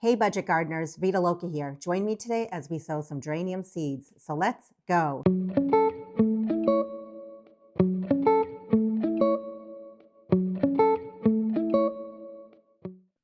Hey budget gardeners, Vita Loca here. Join me today as we sow some geranium seeds. So let's go.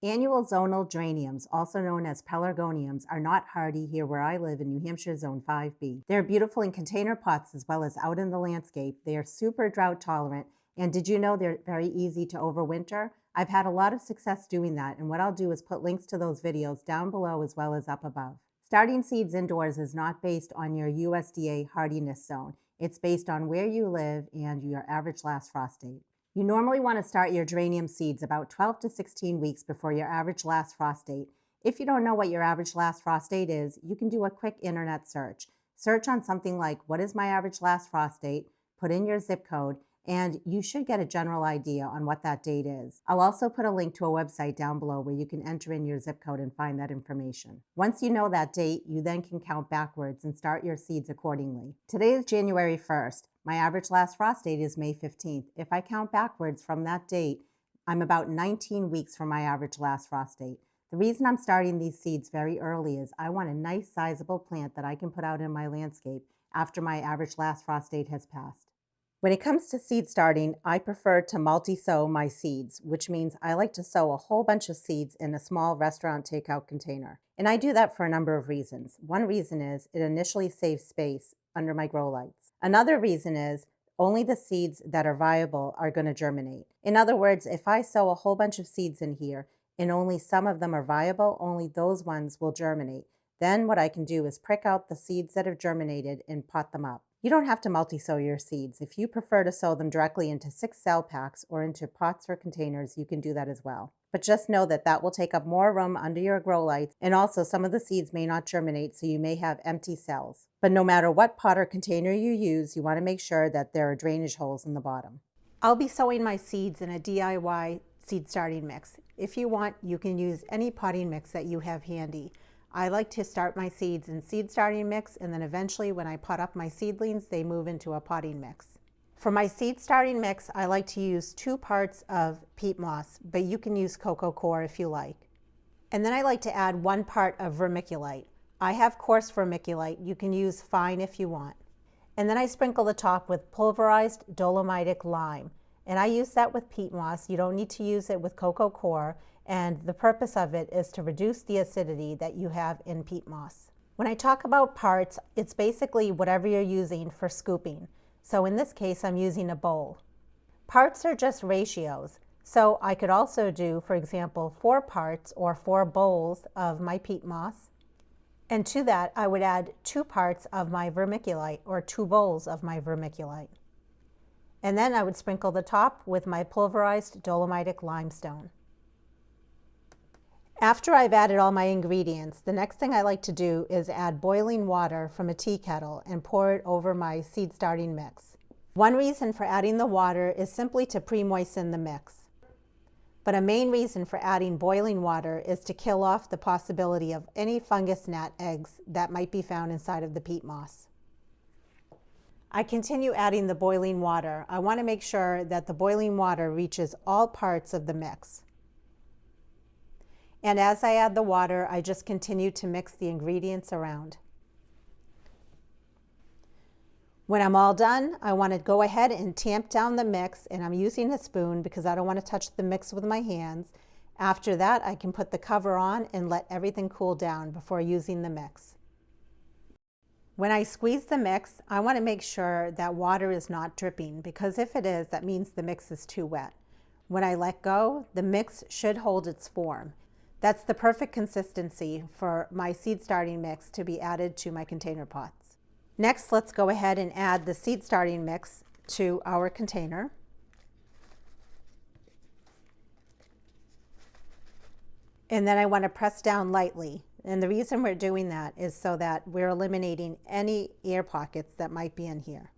Annual zonal geraniums, also known as pelargoniums, are not hardy here where I live in New Hampshire Zone 5B. They're beautiful in container pots as well as out in the landscape. They are super drought tolerant, and did you know they're very easy to overwinter? I've had a lot of success doing that, and what I'll do is put links to those videos down below as well as up above. Starting seeds indoors is not based on your USDA hardiness zone. It's based on where you live and your average last frost date. You normally want to start your geranium seeds about 12 to 16 weeks before your average last frost date. If you don't know what your average last frost date is, you can do a quick internet search. Search on something like, what is my average last frost date? Put in your zip code, and you should get a general idea on what that date is. I'll also put a link to a website down below where you can enter in your zip code and find that information. Once you know that date, you then can count backwards and start your seeds accordingly. Today is January 1st. My average last frost date is May 15th. If I count backwards from that date, I'm about 19 weeks from my average last frost date. The reason I'm starting these seeds very early is I want a nice sizable plant that I can put out in my landscape after my average last frost date has passed. When it comes to seed starting, I prefer to multi-sow my seeds, which means I like to sow a whole bunch of seeds in a small restaurant takeout container. And I do that for a number of reasons. One reason is it initially saves space under my grow lights. Another reason is only the seeds that are viable are going to germinate. In other words, if I sow a whole bunch of seeds in here and only some of them are viable, only those ones will germinate. Then what I can do is prick out the seeds that have germinated and pot them up. You don't have to multi-sow your seeds. If you prefer to sow them directly into 6 cell packs or into pots or containers, you can do that as well. But just know that that will take up more room under your grow lights, and also some of the seeds may not germinate, so you may have empty cells. But no matter what pot or container you use, you want to make sure that there are drainage holes in the bottom. I'll be sowing my seeds in a DIY seed starting mix. If you want, you can use any potting mix that you have handy. I like to start my seeds in seed starting mix, and then eventually when I pot up my seedlings, they move into a potting mix. For my seed starting mix, I like to use 2 parts of peat moss, but you can use cocoa coir if you like. And then I like to add 1 part of vermiculite. I have coarse vermiculite. You can use fine if you want. And then I sprinkle the top with pulverized dolomitic lime. And I use that with peat moss. You don't need to use it with cocoa coir. And the purpose of it is to reduce the acidity that you have in peat moss. When I talk about parts, it's basically whatever you're using for scooping. So in this case, I'm using a bowl. Parts are just ratios. So I could also do, for example, 4 parts or 4 bowls of my peat moss. And to that, I would add 2 parts of my vermiculite or 2 bowls of my vermiculite. And then I would sprinkle the top with my pulverized dolomitic limestone. After I've added all my ingredients, the next thing I like to do is add boiling water from a tea kettle and pour it over my seed starting mix. One reason for adding the water is simply to pre-moisten the mix. But a main reason for adding boiling water is to kill off the possibility of any fungus gnat eggs that might be found inside of the peat moss. I continue adding the boiling water. I want to make sure that the boiling water reaches all parts of the mix. And as I add the water, I just continue to mix the ingredients around. When I'm all done, I want to go ahead and tamp down the mix, and I'm using a spoon because I don't want to touch the mix with my hands. After that, I can put the cover on and let everything cool down before using the mix. When I squeeze the mix, I want to make sure that water is not dripping, because if it is, that means the mix is too wet. When I let go, the mix should hold its form. That's the perfect consistency for my seed starting mix to be added to my container pots. Next, let's go ahead and add the seed starting mix to our container. And then I want to press down lightly. And the reason we're doing that is so that we're eliminating any air pockets that might be in here.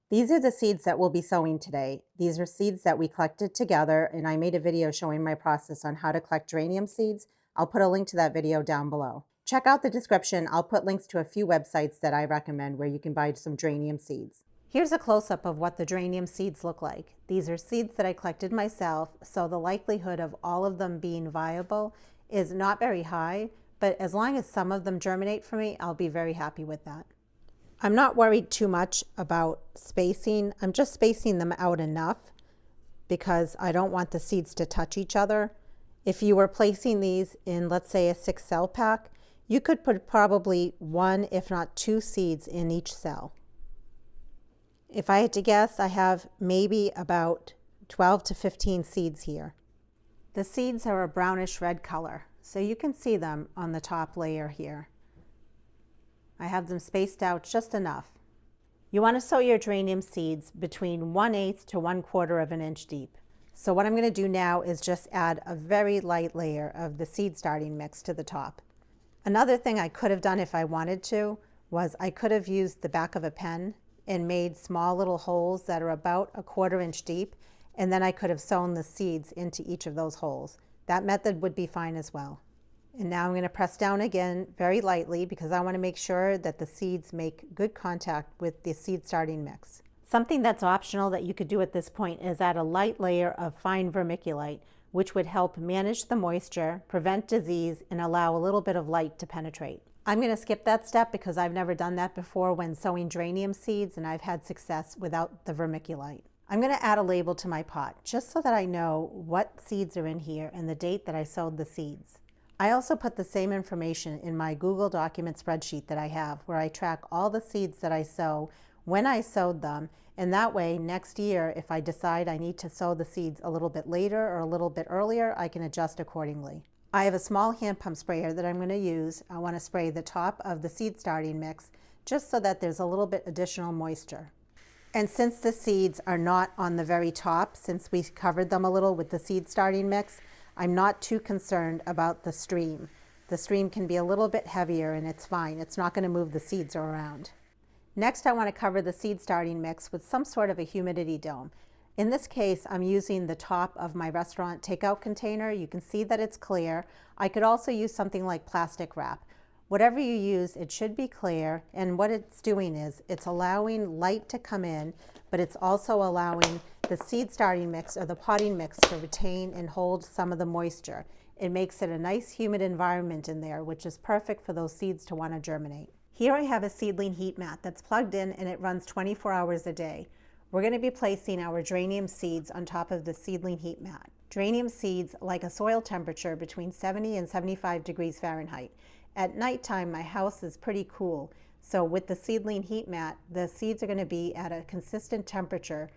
These are the seeds that we'll be sowing today. These are seeds that we collected together, and I made a video showing my process on how to collect geranium seeds. I'll put a link to that video down below. Check out the description. I'll put links to a few websites that I recommend where you can buy some geranium seeds. Here's a close-up of what the geranium seeds look like. These are seeds that I collected myself, so the likelihood of all of them being viable is not very high, but as long as some of them germinate for me, I'll be very happy with that. I'm not worried too much about spacing. I'm just spacing them out enough because I don't want the seeds to touch each other. If you were placing these in, let's say, a 6-cell pack, you could put probably 1, if not 2 seeds in each cell. If I had to guess, I have maybe about 12 to 15 seeds here. The seeds are a brownish red color, so you can see them on the top layer here. I have them spaced out just enough. You want to sow your geranium seeds between 1/8 to 1/4 of an inch deep. So what I'm going to do now is just add a very light layer of the seed starting mix to the top. Another thing I could have done if I wanted to was I could have used the back of a pen and made small little holes that are about 1/4 inch deep, and then I could have sown the seeds into each of those holes. That method would be fine as well. And now I'm going to press down again very lightly because I want to make sure that the seeds make good contact with the seed starting mix. Something that's optional that you could do at this point is add a light layer of fine vermiculite, which would help manage the moisture, prevent disease, and allow a little bit of light to penetrate. I'm going to skip that step because I've never done that before when sowing geranium seeds, and I've had success without the vermiculite. I'm going to add a label to my pot just so that I know what seeds are in here and the date that I sowed the seeds. I also put the same information in my Google document spreadsheet that I have, where I track all the seeds that I sow, when I sowed them, and that way next year if I decide I need to sow the seeds a little bit later or a little bit earlier, I can adjust accordingly. I have a small hand pump sprayer that I'm going to use. I want to spray the top of the seed starting mix just so that there's a little bit additional moisture. And since the seeds are not on the very top, since we covered them a little with the seed starting mix, I'm not too concerned about the stream. The stream can be a little bit heavier and it's fine. It's not going to move the seeds around. Next, I want to cover the seed starting mix with some sort of a humidity dome. In this case, I'm using the top of my restaurant takeout container. You can see that it's clear. I could also use something like plastic wrap. Whatever you use, it should be clear, and what it's doing is it's allowing light to come in, but it's also allowing the seed starting mix or the potting mix to retain and hold some of the moisture. It makes it a nice humid environment in there, which is perfect for those seeds to want to germinate. Here I have a seedling heat mat that's plugged in and it runs 24 hours a day. We're going to be placing our geranium seeds on top of the seedling heat mat. Geranium seeds like a soil temperature between 70 and 75 degrees Fahrenheit. At nighttime, my house is pretty cool, so with the seedling heat mat, the seeds are going to be at a consistent temperature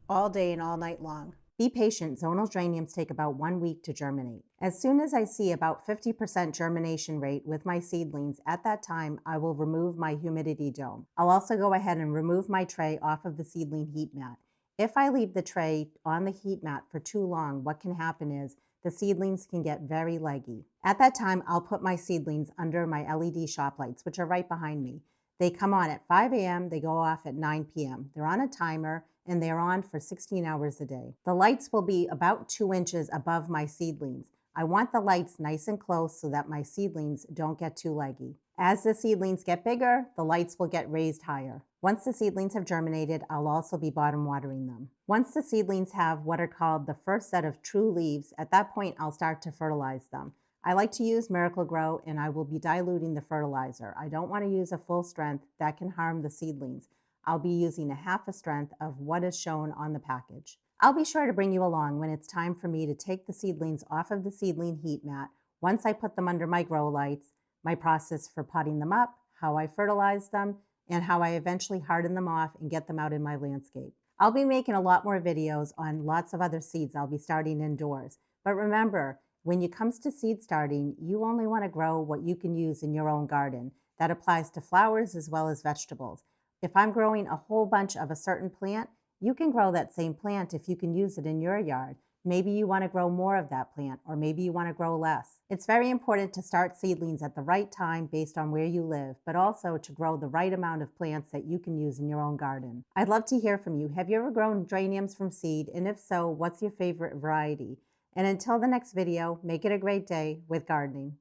all day and all night long. Be patient. Zonal geraniums take about 1 week to germinate. As soon as I see about 50% germination rate with my seedlings, at that time, I will remove my humidity dome. I'll also go ahead and remove my tray off of the seedling heat mat. If I leave the tray on the heat mat for too long, what can happen is the seedlings can get very leggy. At that time, I'll put my seedlings under my LED shop lights, which are right behind me. They come on at 5 a.m., they go off at 9 p.m. They're on a timer, and they're on for 16 hours a day. The lights will be about 2 inches above my seedlings. I want the lights nice and close so that my seedlings don't get too leggy. As the seedlings get bigger, the lights will get raised higher. Once the seedlings have germinated, I'll also be bottom watering them. Once the seedlings have what are called the first set of true leaves, at that point I'll start to fertilize them. I like to use Miracle Grow, and I will be diluting the fertilizer. I don't want to use a full strength. That can harm the seedlings. I'll be using a half a strength of what is shown on the package. I'll be sure to bring you along when it's time for me to take the seedlings off of the seedling heat mat once I put them under my grow lights, my process for potting them up, how I fertilize them, and how I eventually harden them off and get them out in my landscape. I'll be making a lot more videos on lots of other seeds I'll be starting indoors. But remember, when it comes to seed starting, you only want to grow what you can use in your own garden. That applies to flowers as well as vegetables. If I'm growing a whole bunch of a certain plant, you can grow that same plant if you can use it in your yard. Maybe you want to grow more of that plant, or maybe you want to grow less. It's very important to start seedlings at the right time based on where you live, but also to grow the right amount of plants that you can use in your own garden. I'd love to hear from you. Have you ever grown geraniums from seed? And if so, what's your favorite variety? And until the next video, make it a great day with gardening.